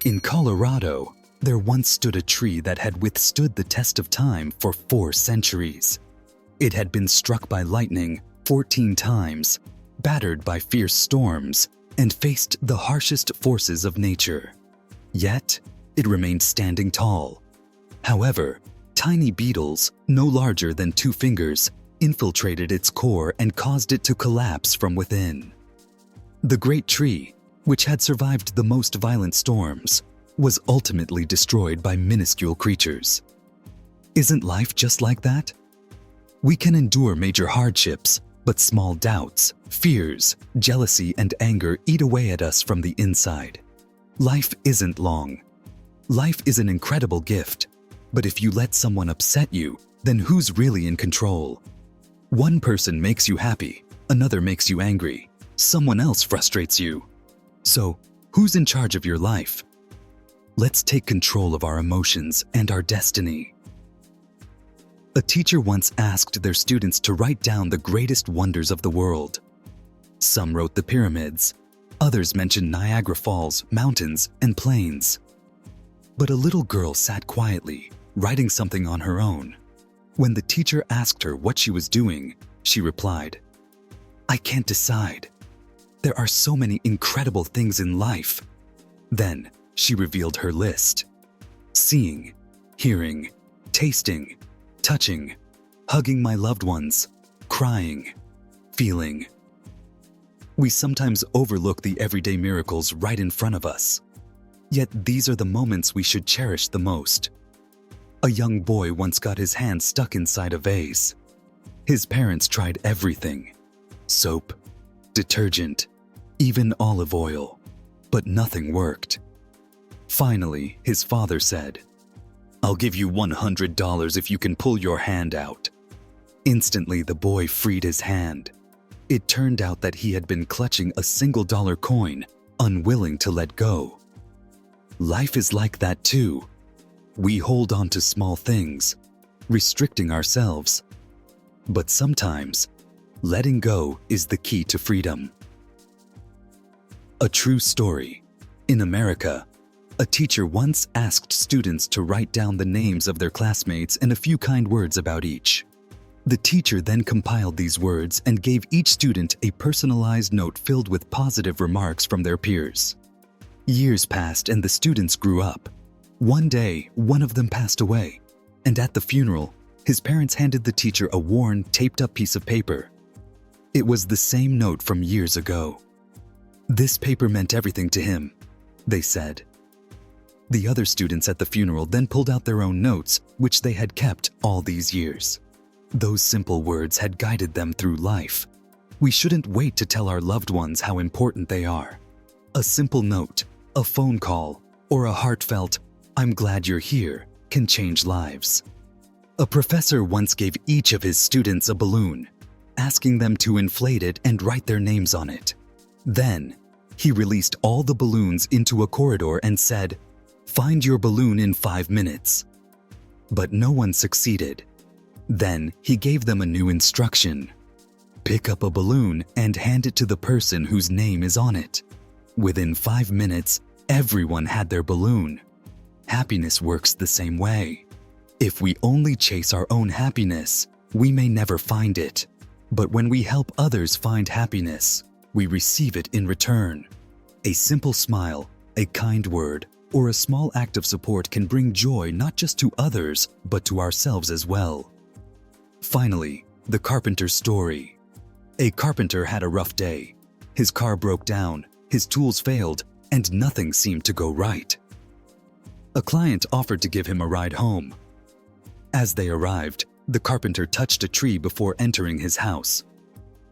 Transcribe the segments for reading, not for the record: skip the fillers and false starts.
In Colorado, there once stood a tree that had withstood the test of time for 4 centuries. It had been struck by lightning 14 times, battered by fierce storms, and faced the harshest forces of nature. Yet, it remained standing tall. However, tiny beetles, no larger than 2 fingers, infiltrated its core and caused it to collapse from within. The great tree, which had survived the most violent storms, was ultimately destroyed by minuscule creatures. Isn't life just like that? We can endure major hardships, but small doubts, fears, jealousy, and anger eat away at us from the inside. Life isn't long. Life is an incredible gift, but if you let someone upset you, then who's really in control? One person makes you happy, another makes you angry, someone else frustrates you. So, who's in charge of your life? Let's take control of our emotions and our destiny. A teacher once asked their students to write down the greatest wonders of the world. Some wrote the pyramids, others mentioned Niagara Falls, mountains, and plains. But a little girl sat quietly, writing something on her own. When the teacher asked her what she was doing, she replied, "I can't decide. There are so many incredible things in life." Then she revealed her list: seeing, hearing, tasting, touching, hugging my loved ones, crying, feeling. We sometimes overlook the everyday miracles right in front of us. Yet these are the moments we should cherish the most. A young boy once got his hand stuck inside a vase. His parents tried everything: soap, detergent, even olive oil, but nothing worked. Finally, his father said, "I'll give you $100 if you can pull your hand out." Instantly, the boy freed his hand. It turned out that he had been clutching a single dollar coin, unwilling to let go. Life is like that too. We hold on to small things, restricting ourselves. But sometimes, letting go is the key to freedom. A true story. In America, a teacher once asked students to write down the names of their classmates and a few kind words about each. The teacher then compiled these words and gave each student a personalized note filled with positive remarks from their peers. Years passed and the students grew up. One day, one of them passed away, and at the funeral, his parents handed the teacher a worn, taped-up piece of paper. It was the same note from years ago. "This paper meant everything to him," they said. The other students at the funeral then pulled out their own notes, which they had kept all these years. Those simple words had guided them through life. We shouldn't wait to tell our loved ones how important they are. A simple note, a phone call, or a heartfelt, "I'm glad you're here," can change lives. A professor once gave each of his students a balloon, asking them to inflate it and write their names on it. Then, he released all the balloons into a corridor and said, "Find your balloon in 5 minutes." But no one succeeded. Then, he gave them a new instruction: pick up a balloon and hand it to the person whose name is on it. Within 5 minutes, everyone had their balloon. Happiness works the same way. If we only chase our own happiness, we may never find it. But when we help others find happiness, we receive it in return. A simple smile, a kind word, or a small act of support can bring joy not just to others, but to ourselves as well. Finally, the carpenter's story. A carpenter had a rough day. His car broke down, his tools failed, and nothing seemed to go right. A client offered to give him a ride home. As they arrived, the carpenter touched a tree before entering his house.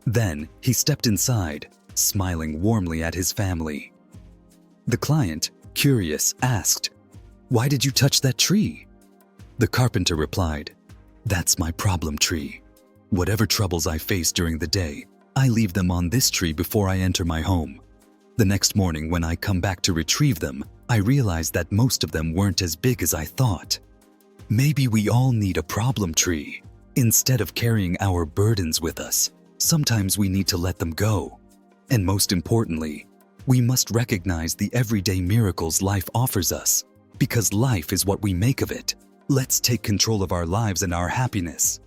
Then, he stepped inside, smiling warmly at his family. The client, curious, asked, "Why did you touch that tree?" The carpenter replied, "That's my problem tree. Whatever troubles I face during the day, I leave them on this tree before I enter my home. The next morning when I come back to retrieve them, I realize that most of them weren't as big as I thought." Maybe we all need a problem tree. Instead of carrying our burdens with us, sometimes we need to let them go. And most importantly, We must recognize the everyday miracles life offers us, because life is what we make of it. Let's take control of our lives and our happiness.